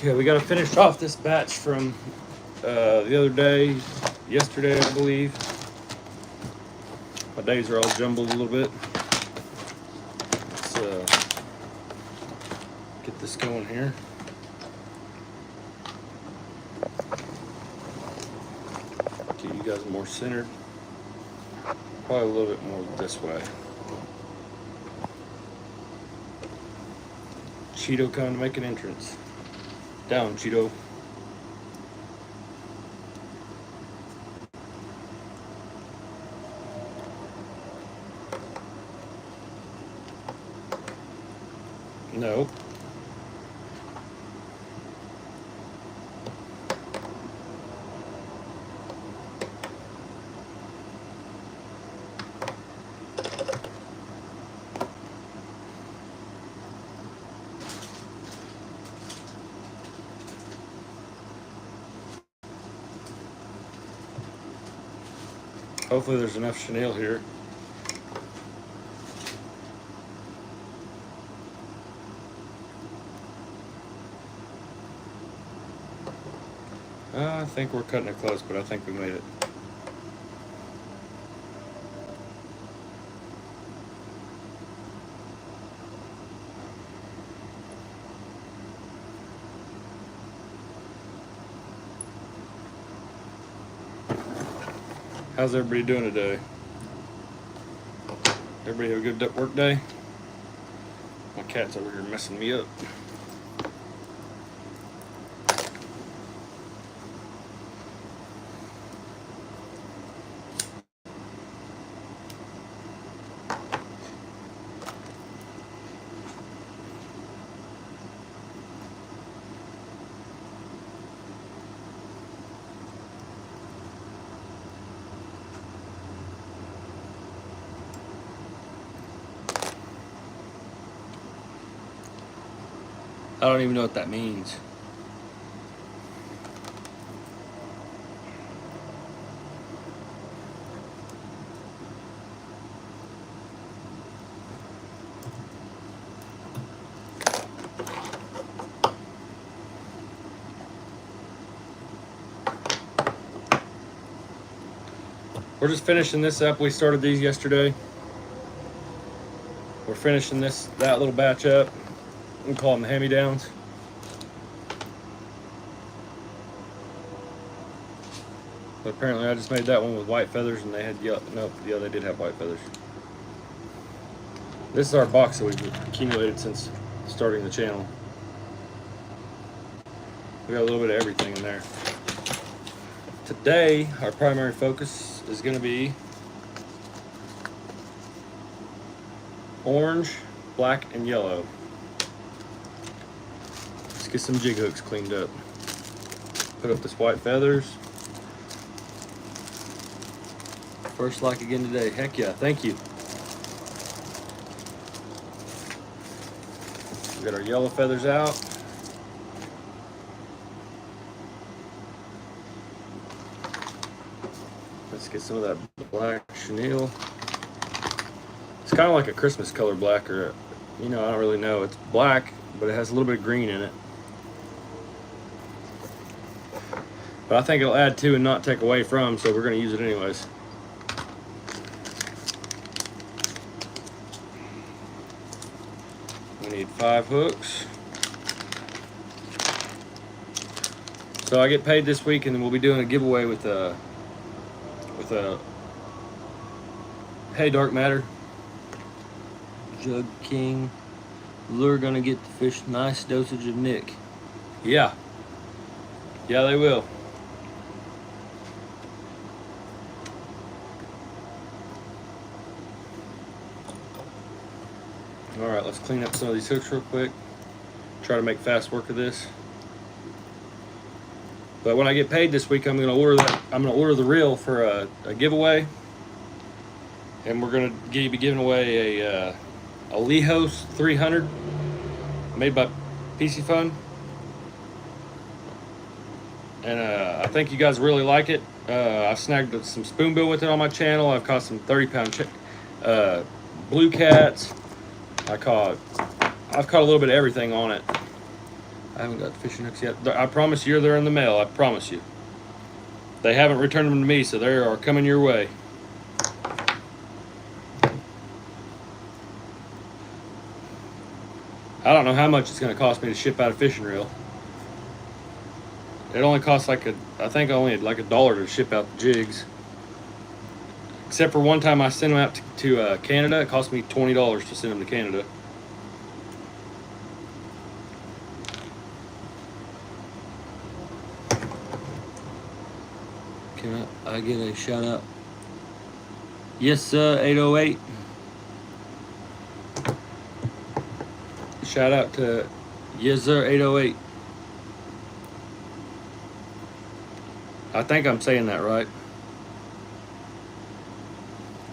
Okay, we got to finish off this batch from the other day, yesterday, I believe. My days are all jumbled a little bit. Let's get this going here. Get you guys more centered. Probably a little bit more this way. Cheeto coming to make an entrance. Down, Cheeto. No. Hopefully there's enough chenille here. I think we're cutting it close, but I think we made it. How's everybody doing today? Everybody have a good work day? My cat's over here messing me up. I don't even know what that means. We're just finishing this up. We started these yesterday. We're finishing that little batch up. We call them the hand-me-downs. But apparently I just made that one with white feathers and they had yellow. Nope, yeah, they did have white feathers. This is our box that we've accumulated since starting the channel. We got a little bit of everything in there. Today, our primary focus is going to be orange, black, and yellow. Let's get some jig hooks cleaned up. Put up this white feathers. First like again today. Heck yeah, thank you. We got our yellow feathers out. Let's get some of that black chenille. It's kind of like a Christmas color black, or, you know, I don't really know. It's black, but it has a little bit of green in it. But I think it'll add to and not take away from, so we're going to use it anyways. We need 5 hooks. So I get paid this week, and we'll be doing a giveaway with a Hey Dark Matter, Jug King. Lure gonna get the fish nice dosage of Nick. Yeah, they will. All right, let's clean up some of these hooks real quick. Try to make fast work of this. But when I get paid this week, I'm gonna order the reel for a giveaway, and we're gonna be giving away a Lehos 300 made by PC Fun, and I think you guys really like it. I've snagged some spoonbill with it on my channel. I've caught some 30-pound blue cats. I've caught a little bit of everything on it. I haven't got the fishing hooks yet. I promise you they're in the mail. I promise you. They haven't returned them to me, so they are coming your way. I don't know how much it's going to cost me to ship out a fishing reel. It only costs I think only like $1 to ship out the jigs. Except for one time I sent them out to Canada. It cost me $20 to send them to Canada. Can I get a shout out? Yes, sir, 808. Shout out to yes, sir, 808. I think I'm saying that right.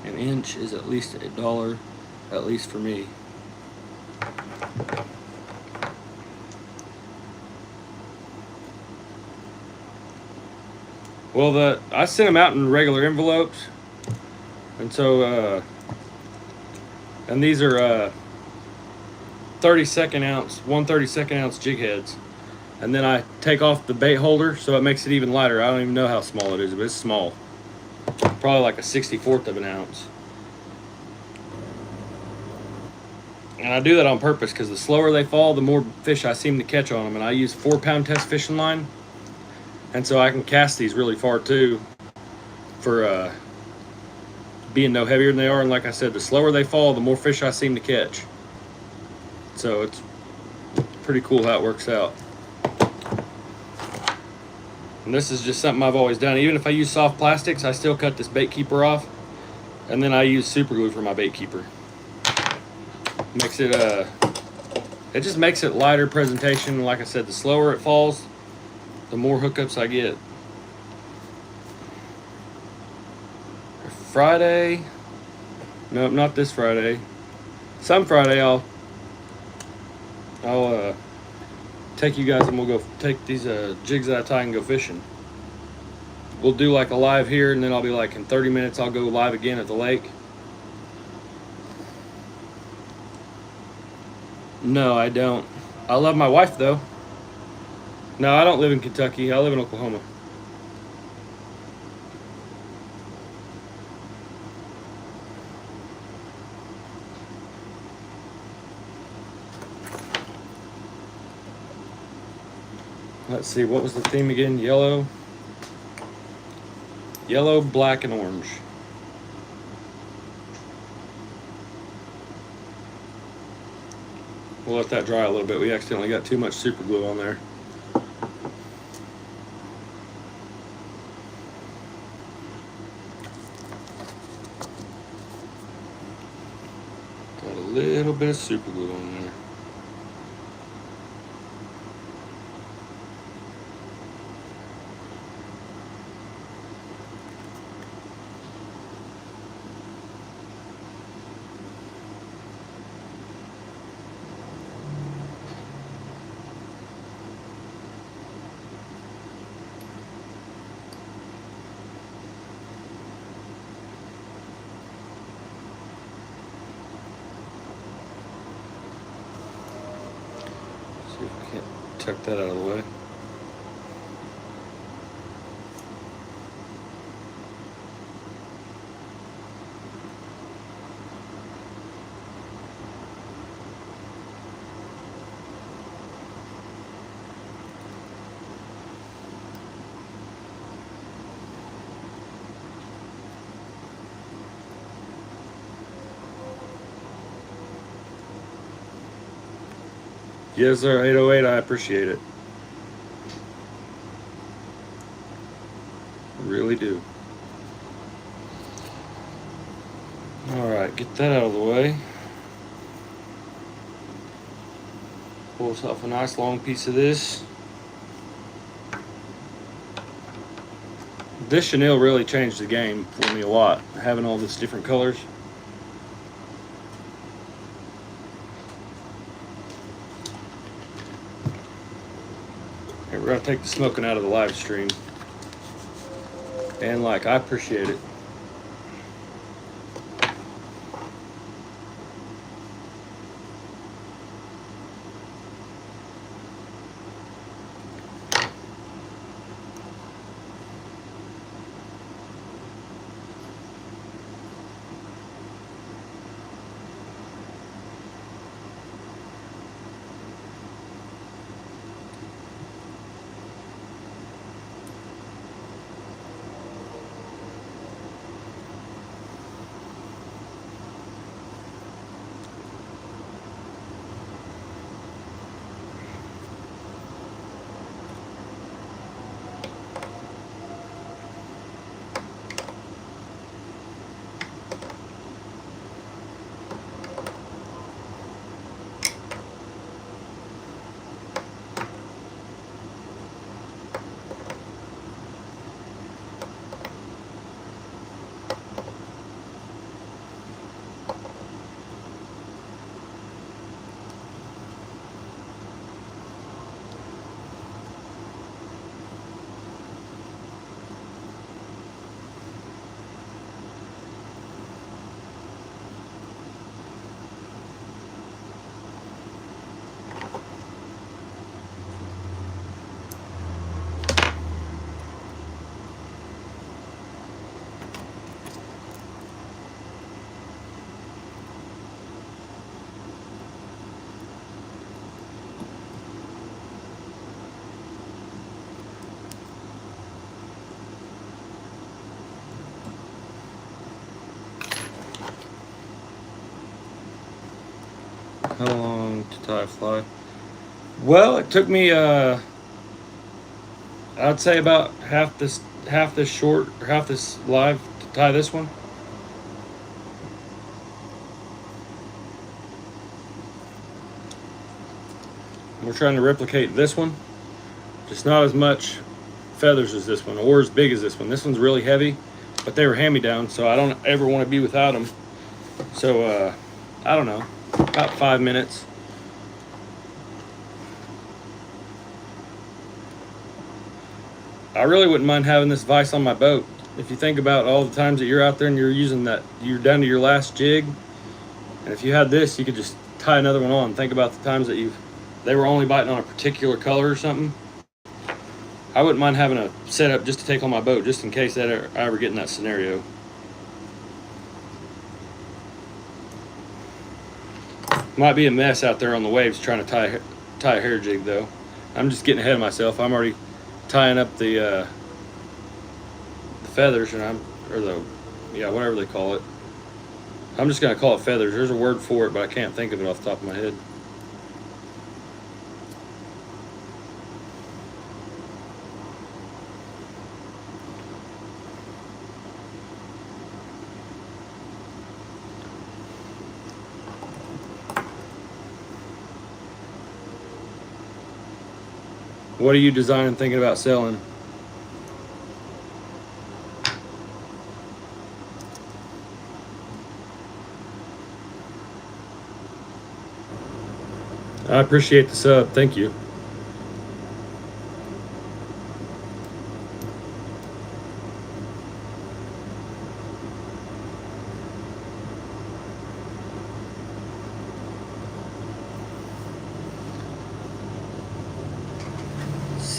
An inch is at least $1, at least for me. Well, I sent them out in regular envelopes, and so and these are 32nd ounce, 1/32 ounce jig heads, and then I take off the bait holder so it makes it even lighter. I don't even know how small it is, but it's small, probably like a 64th of an ounce. And I do that on purpose because the slower they fall, the more fish I seem to catch on them. And I use 4-pound test fishing line, and so I can cast these really far too for being no heavier than they are. And like I said, the slower they fall, the more fish I seem to catch. So it's pretty cool how it works out. And this is just something I've always done. Even if I use soft plastics, I still cut this bait keeper off, and then I use super glue for my bait keeper. Makes it it just makes it lighter presentation. Like I said, the slower it falls, the more hookups I get. Friday, nope, not this Friday. Some Friday I'll take you guys and we'll go take these jigs that I tie and go fishing. We'll do like a live here, and then I'll be like, in 30 minutes I'll go live again at the lake. No, I don't. I love my wife though. No, I don't live in Kentucky. I live in Oklahoma. Let's see, what was the theme again? Yellow, black, and orange. We'll let that dry a little bit. We accidentally got too much super glue on there. Got a little bit of super glue on there. See if we can't tuck that out of the way. Yes, sir, 808, I appreciate it. Really do. Alright, get that out of the way. Pull us off a nice long piece of this. This chenille really changed the game for me a lot, having all these different colors. Here, we're gonna take the smoking out of the live stream. And like, I appreciate it. How long to tie a fly? Well, it took me I'd say about half this short or half this live to tie this one. We're trying to replicate this one, just not as much feathers as this one or as big as this one. This one's really heavy, but they were hand-me-down, so I don't ever want to be without them. So I don't know, about 5 minutes. I really wouldn't mind having this vise on my boat. If you think about all the times that you're out there and you're using that, you're down to your last jig, and if you had this, you could just tie another one on. Think about the times that they were only biting on a particular color or something. I wouldn't mind having a setup just to take on my boat, just in case I ever get in that scenario. Might be a mess out there on the waves trying to tie a hair jig though. I'm just getting ahead of myself. I'm already tying up the feathers, and whatever they call it. I'm just gonna call it feathers. There's a word for it, but I can't think of it off the top of my head. What are you designing, thinking about selling? I appreciate the sub. Thank you.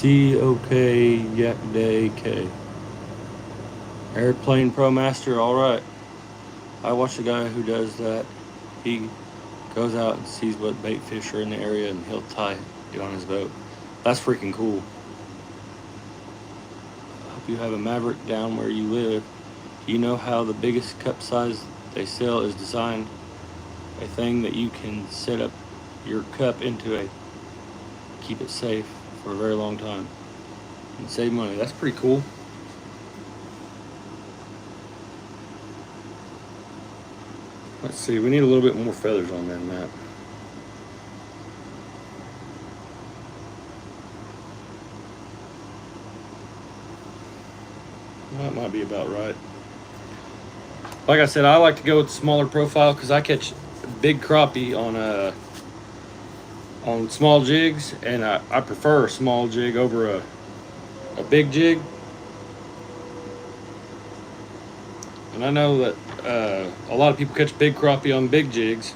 COK Yak Day K. Airplane Pro Master, alright. I watch the guy who does that. He goes out and sees what bait fish are in the area and he'll tie it on his boat. That's freaking cool. I hope you have a Maverick down where you live. Do you know how the biggest cup size they sell is designed? A thing that you can set up your cup into keep it safe for a very long time and save money. That's pretty cool. Let's see, we need a little bit more feathers on that map. That might be about right. Like I said, I like to go with the smaller profile because I catch big crappie on small jigs, and I prefer a small jig over a big jig. And I know that a lot of people catch big crappie on big jigs.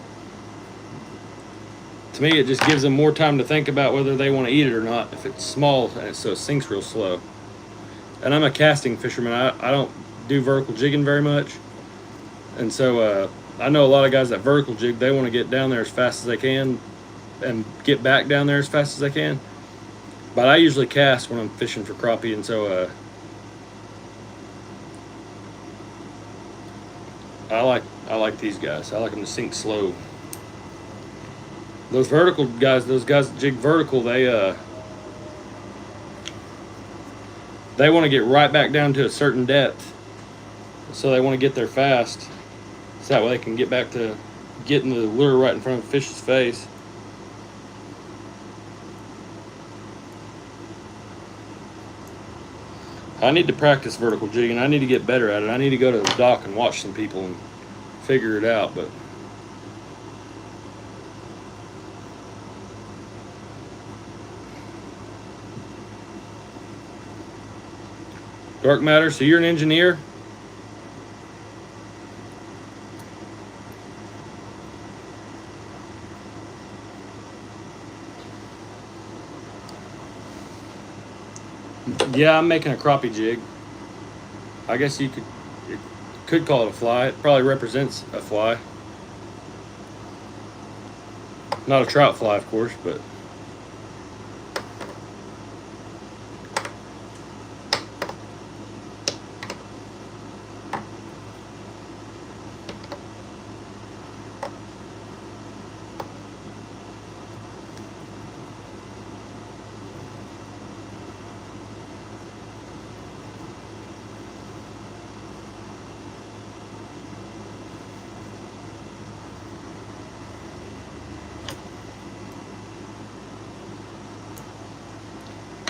To me, it just gives them more time to think about whether they want to eat it or not if it's small and so it sinks real slow. And I'm a casting fisherman. I don't do vertical jigging very much. And so I know a lot of guys that vertical jig, they want to get down there as fast as they can and get back down there as fast as they can. But I usually cast when I'm fishing for crappie, and so I like these guys. I like them to sink slow. Those vertical guys, those guys that jig vertical, they want to get right back down to a certain depth. So they want to get there fast. So that way they can get back to getting the lure right in front of the fish's face. I need to practice vertical jigging. I need to get better at it. I need to go to the dock and watch some people and figure it out. But Dark Matter, so you're an engineer? Yeah, I'm making a crappie jig. I guess you could call it a fly. It probably represents a fly. Not a trout fly, of course, but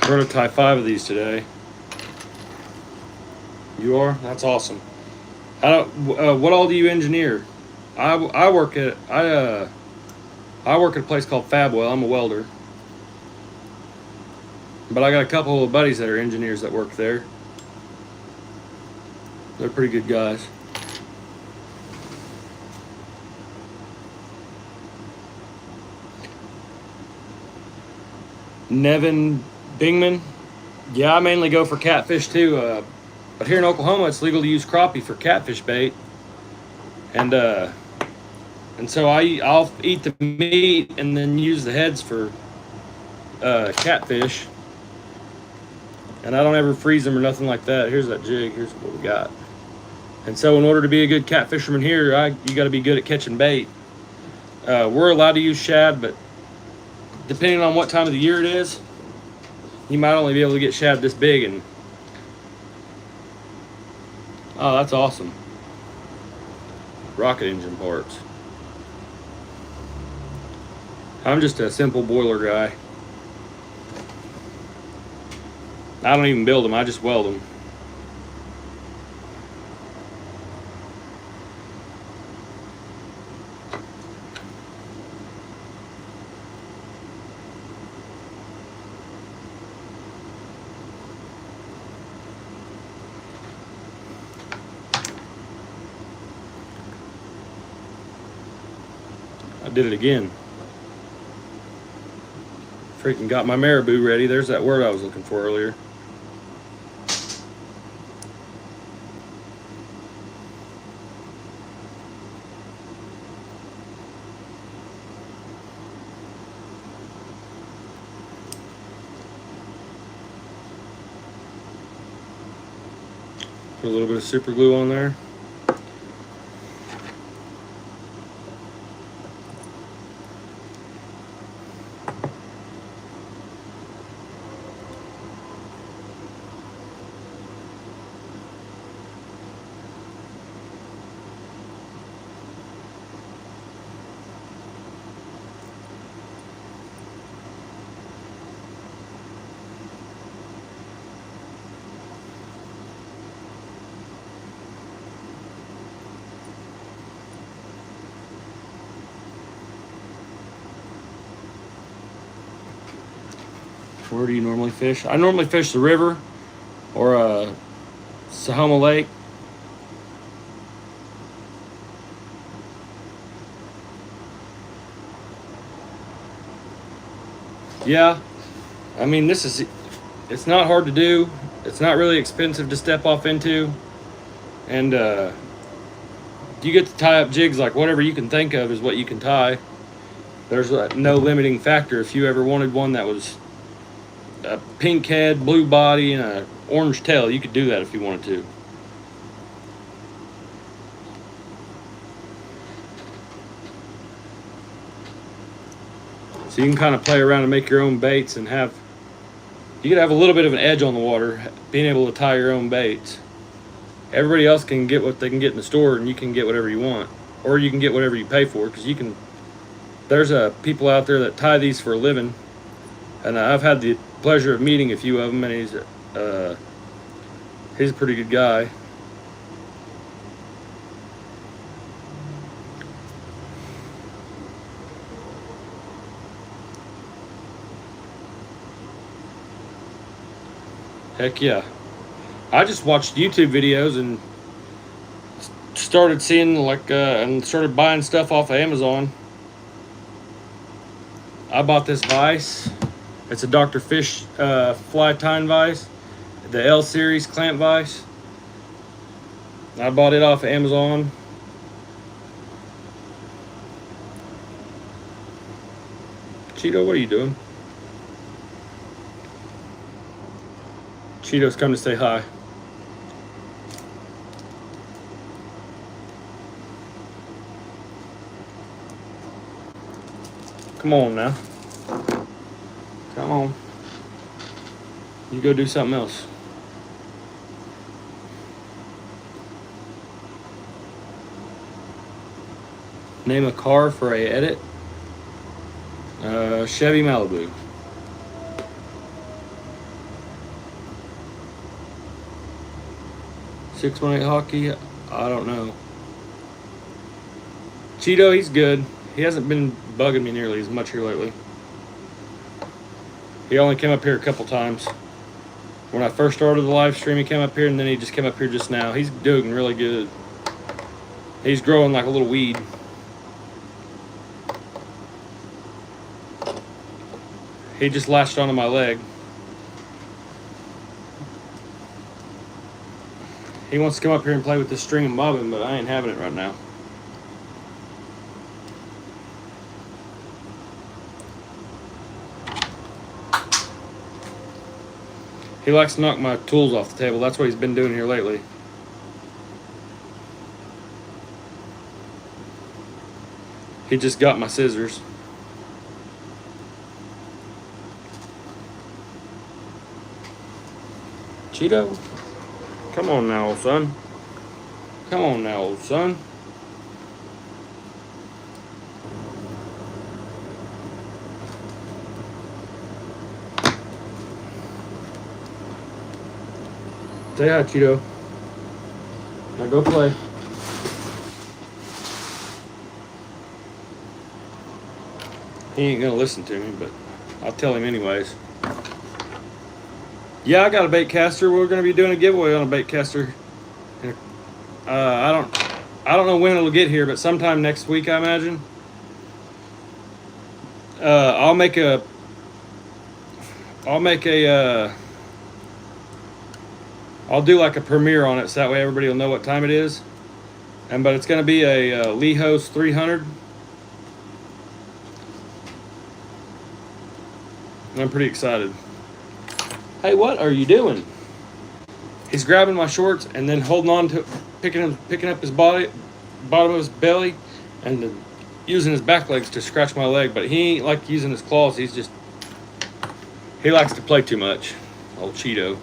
We're gonna tie 5 of these today. You are? That's awesome. I don't. What all do you engineer? I work at a place called Fabwell. I'm a welder, but I got a couple of buddies that are engineers that work there. They're pretty good guys. Nevin Bingman. Yeah, I mainly go for catfish too. But here in Oklahoma, it's legal to use crappie for catfish bait, and so I'll eat the meat and then use the heads for catfish, and I don't ever freeze them or nothing like that. Here's that jig. Here's what we got. And so, in order to be a good catfisherman here, you got to be good at catching bait. We're allowed to use shad, but depending on what time of the year it is, you might only be able to get shad this big. And oh, that's awesome. Rocket engine parts. I'm just a simple boiler guy. I don't even build them, I just weld them. I did it again. Freaking got my marabou ready. There's that word I was looking for earlier. Put a little bit of super glue on there. Where do you normally fish? I normally fish the river or Sahoma Lake. Yeah, I mean, it's not hard to do. It's not really expensive to step off into. And you get to tie up jigs like whatever you can think of is what you can tie. There's no limiting factor. If you ever wanted one that was a pink head, blue body, and an orange tail, you could do that if you wanted to. So you can kind of play around and make your own baits and you could have a little bit of an edge on the water, being able to tie your own baits. Everybody else can get what they can get in the store, and you can get whatever you want, or you can get whatever you pay for, because there's people out there that tie these for a living, and I've had the pleasure of meeting a few of them, and he's a pretty good guy. Heck yeah. I just watched YouTube videos and started seeing and started buying stuff off of Amazon. I bought this vise. It's a Dr. Fish fly tying vise, the L series clamp vise. I bought it off of Amazon. Cheeto, what are you doing? Cheeto's come to say hi. Come on now. Come on. You go do something else. Name a car for a edit. Chevy Malibu. 618 hockey, I don't know. Cheeto, he's good. He hasn't been bugging me nearly as much here lately. He only came up here a couple times. When I first started the live stream, he came up here, and then he just came up here just now. He's doing really good. He's growing like a little weed. He just latched onto my leg. He wants to come up here and play with this string and bobbin, but I ain't having it right now. He likes to knock my tools off the table. That's what he's been doing here lately. He just got my scissors. Cheeto, come on now, old son. Come on now, old son. Say hi, Cheeto. Now go play. He ain't gonna listen to me, but I'll tell him anyways. Yeah, I got a bait caster. We're gonna be doing a giveaway on a bait caster. I don't know when it'll get here, but sometime next week, I imagine. I'll do like a premiere on it, so that way everybody will know what time it is. But it's gonna be a Lehos 300. And I'm pretty excited. Hey, what are you doing? He's grabbing my shorts and then holding on to, picking up his bottom of his belly, and then using his back legs to scratch my leg. But he ain't like using his claws. He likes to play too much. Old Cheeto.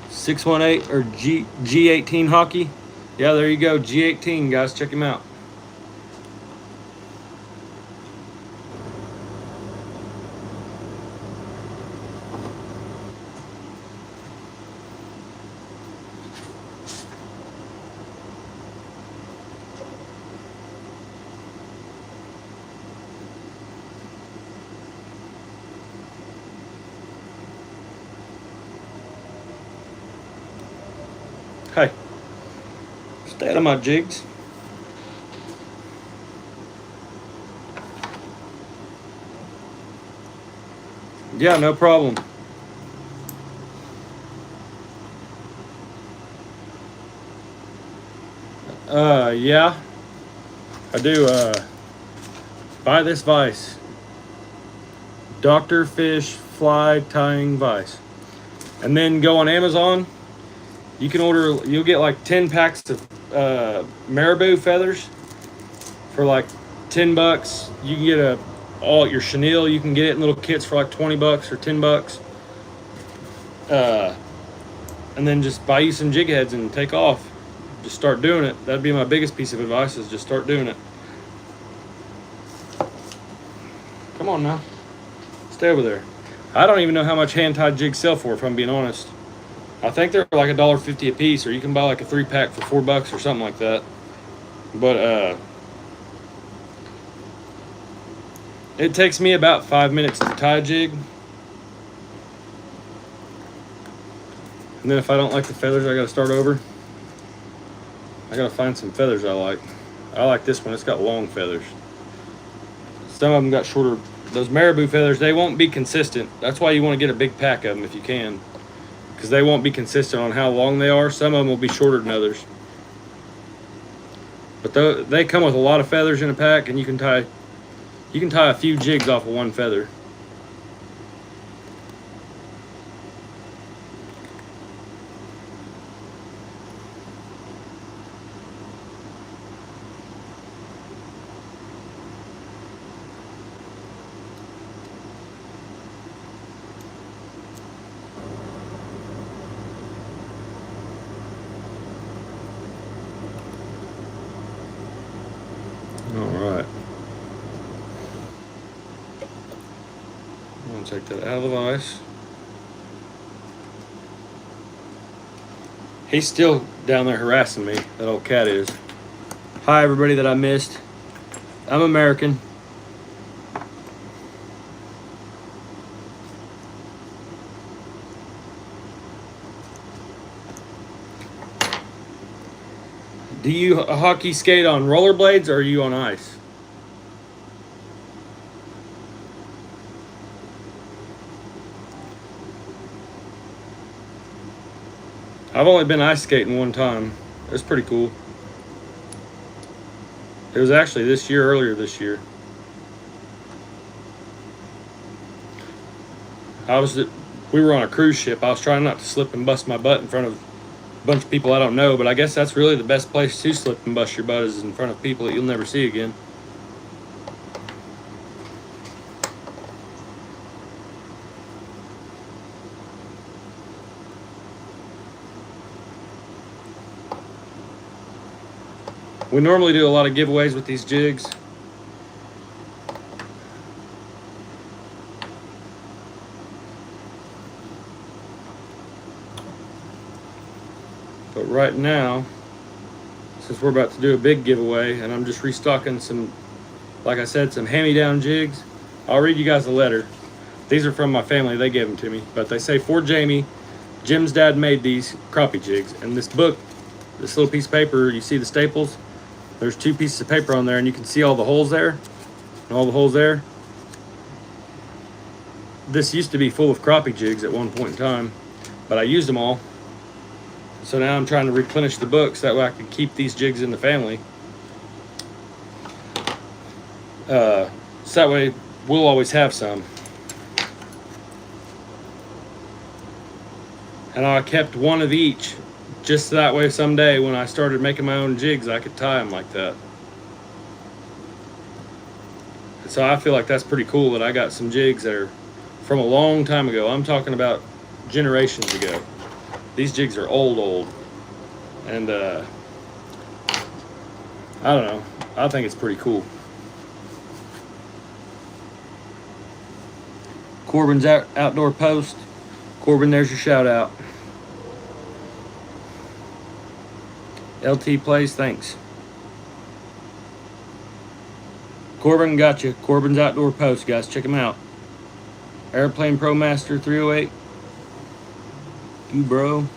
.618 or G18 hockey. Yeah, there you go. G18, guys. Check him out. Hey, stay out of my jigs. Yeah, no problem. Yeah, I do. Buy this vise. Dr. Fish Fly Tying Vise. And then go on Amazon. You can order, you'll get like 10 packs of marabou feathers for like $10. You can get all your chenille, you can get it in little kits for like $20 or $10. And then just buy you some jig heads and take off. Just start doing it. That'd be my biggest piece of advice, is just start doing it. Come on now. Stay over there. I don't even know how much hand-tied jigs sell for, if I'm being honest. I think they're like $1.50 a piece, or you can buy like a 3-pack for $4 or something like that. But it takes me about 5 minutes to tie a jig. And then if I don't like the feathers, I gotta start over. I gotta find some feathers I like. I like this one, it's got long feathers. Some of them got shorter. Those marabou feathers, they won't be consistent. That's why you wanna get a big pack of them if you can, because they won't be consistent on how long they are. Some of them will be shorter than others. But they come with a lot of feathers in a pack, and you can tie a few jigs off of one feather. All right. take that out of the vise. He's still down there harassing me, that old cat is. Hi, everybody that I missed. I'm American. Do you hockey skate on rollerblades or are you on ice? I've only been ice skating one time. It was pretty cool. It was actually earlier this year. We were on a cruise ship. I was trying not to slip and bust my butt in front of a bunch of people I don't know, but I guess that's really the best place to slip and bust your butt is in front of people that you'll never see again. We normally do a lot of giveaways with these jigs. But right now, since we're about to do a big giveaway and I'm just restocking some, like I said, some hand-me-down jigs, I'll read you guys a letter. These are from my family, they gave them to me. But they say, for Jamie, Jim's dad made these crappie jigs. And this book, this little piece of paper, you see the staples? There's 2 pieces of paper on there and you can see all the holes there and all the holes there. This used to be full of crappie jigs at one point in time, but I used them all. So now I'm trying to replenish the book so that way I can keep these jigs in the family. So that way we'll always have some. And I kept one of each, just so that way someday when I started making my own jigs, I could tie them like that. So I feel like that's pretty cool that I got some jigs that are from a long time ago. I'm talking about generations ago. These jigs are old. And I don't know. I think it's pretty cool. Corbin's outdoor post. Corbin, there's your shout out. LT plays, thanks. Corbin, got you. Corbin's outdoor post, guys. Check him out. Airplane Pro Master 308. You, bro.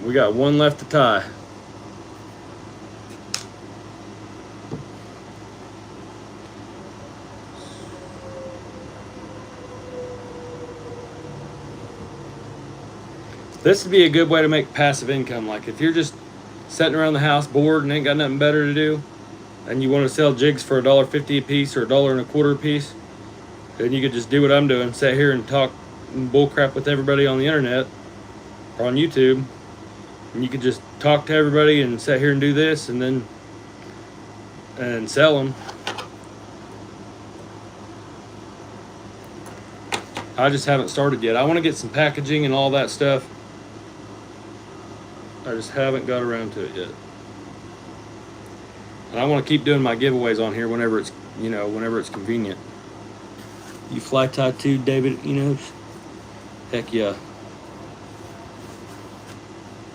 We got one left to tie. This would be a good way to make passive income. Like if you're just sitting around the house bored and ain't got nothing better to do, and you want to sell jigs for $1.50 a piece or $1.25 a piece, then you could just do what I'm doing, sit here and talk bullcrap with everybody on the internet or on YouTube, and you could just talk to everybody and sit here and do this and then sell them. I just haven't started yet. I want to get some packaging and all that stuff. I just haven't got around to it yet. And I want to keep doing my giveaways on here whenever it's, whenever it's convenient. You fly tie too, David Enos? Heck yeah.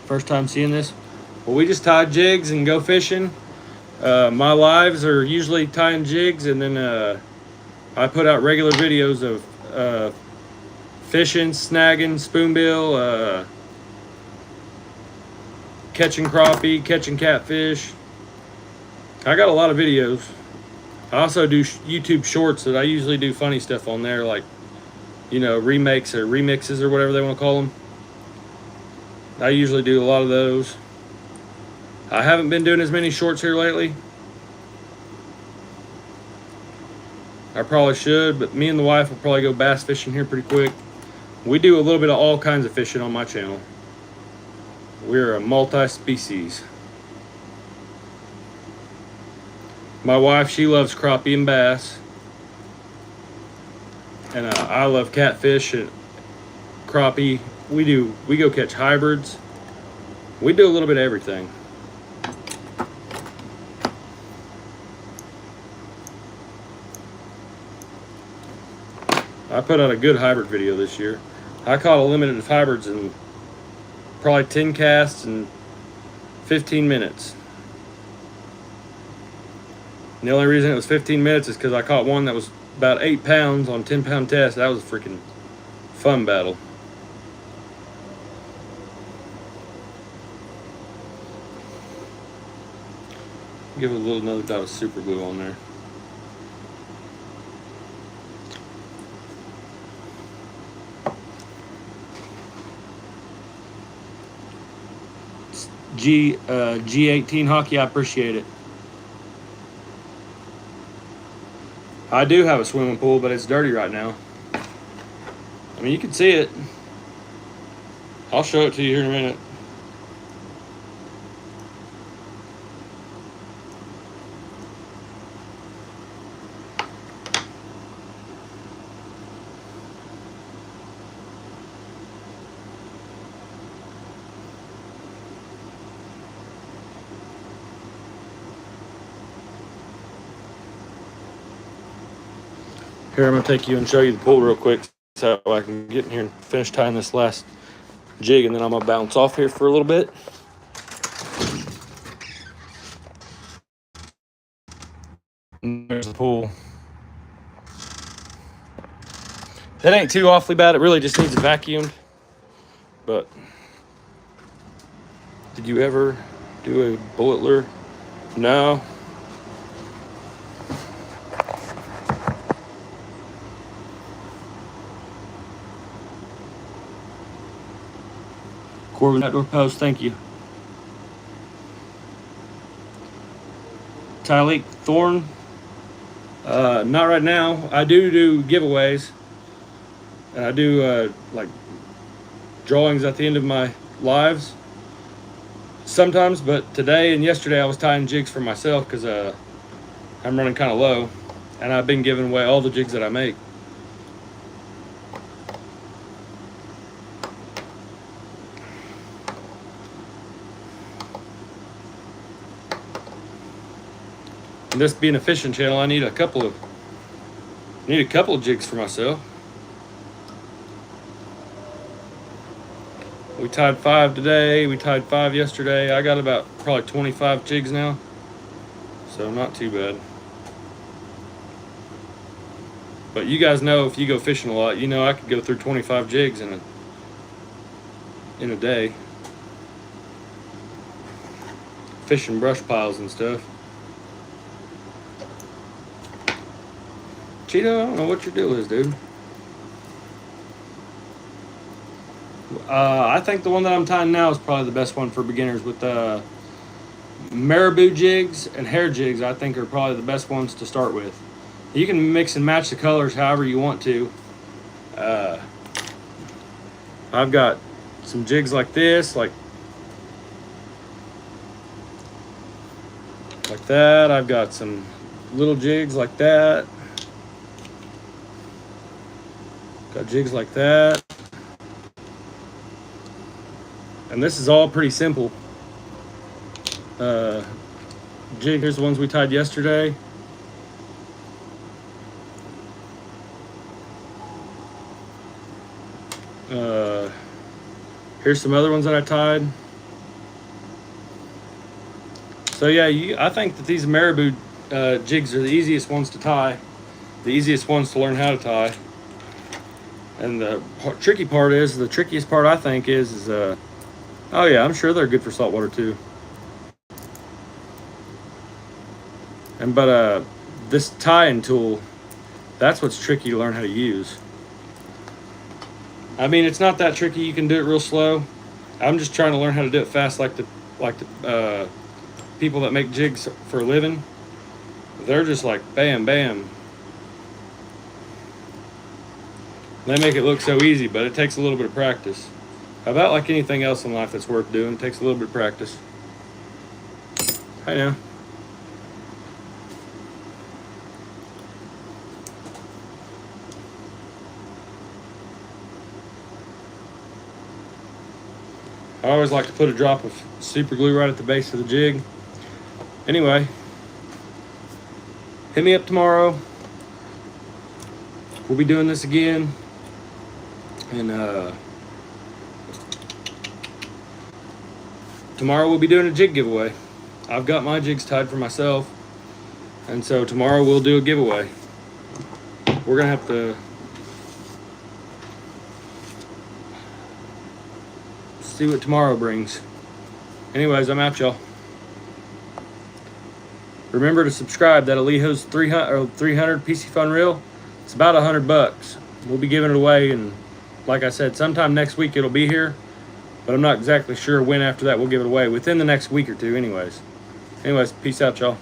First time seeing this? Well, we just tie jigs and go fishing. My lives are usually tying jigs, and then I put out regular videos of fishing, snagging, spoonbill, catching crappie, catching catfish. I got a lot of videos. I also do YouTube shorts that I usually do funny stuff on there, like, remakes or remixes or whatever they want to call them. I usually do a lot of those. I haven't been doing as many shorts here lately. I probably should, but me and the wife will probably go bass fishing here pretty quick. We do a little bit of all kinds of fishing on my channel. We're a multi-species. My wife, she loves crappie and bass. And I love catfish and crappie. We go catch hybrids. We do a little bit of everything. I put out a good hybrid video this year. I caught a limited of hybrids in probably 10 casts in 15 minutes. And the only reason it was 15 minutes is because I caught one that was about 8 pounds on 10-pound test. That was a freaking fun battle. Give it a little another dot of super glue on there. G18 hockey, I appreciate it. I do have a swimming pool, but it's dirty right now. I mean, you can see it. I'll show it to you here in a minute. Here, I'm going to take you and show you the pool real quick so I can get in here and finish tying this last jig, and then I'm going to bounce off here for a little bit. And there's the pool. That ain't too awfully bad. It really just needs vacuumed. But did you ever do a bullet lure? No. Corbin Outdoor Post, thank you. Tyleek Thorn, not right now. I do giveaways, and I do like drawings at the end of my lives sometimes, but today and yesterday I was tying jigs for myself because I'm running kind of low, and I've been giving away all the jigs that I make. And this being a fishing channel, I need a couple of jigs for myself. We tied 5 today. We tied 5 yesterday. I got about probably 25 jigs now, so not too bad. But you guys know, if you go fishing a lot, you know I could go through 25 jigs in a day, fishing brush piles and stuff. Cheeto, I don't know what your deal is, dude. I think the one that I'm tying now is probably the best one for beginners, with marabou jigs and hair jigs. I think are probably the best ones to start with. You can mix and match the colors however you want to. I've got some jigs like this, like that. I've got some little jigs like that. Got jigs like that. And this is all pretty simple. Jig, here's the ones we tied yesterday. Here's some other ones that I tied. So yeah, I think that these marabou jigs are the easiest ones to tie, the easiest ones to learn how to tie. And the trickiest part I think is oh yeah, I'm sure they're good for saltwater too. But this tying tool, that's what's tricky to learn how to use. I mean, it's not that tricky. You can do it real slow. I'm just trying to learn how to do it fast, like the people that make jigs for a living. They're just like bam, bam. They make it look so easy, but it takes a little bit of practice. About like anything else in life that's worth doing, it takes a little bit of practice. Hi now. I always like to put a drop of super glue right at the base of the jig. Anyway, hit me up tomorrow. we'll be doing this again. And tomorrow we'll be doing a jig giveaway. I've got my jigs tied for myself, and so tomorrow we'll do a giveaway. We're gonna have to see what tomorrow brings. Anyways, I'm out, y'all. Remember to subscribe. That Alejo's 300 PC Fun Reel. It's about $100. We'll be giving it away, and like I said, sometime next week it'll be here, but I'm not exactly sure when after that we'll give it away. Within the next week or two, anyways. Peace out, y'all.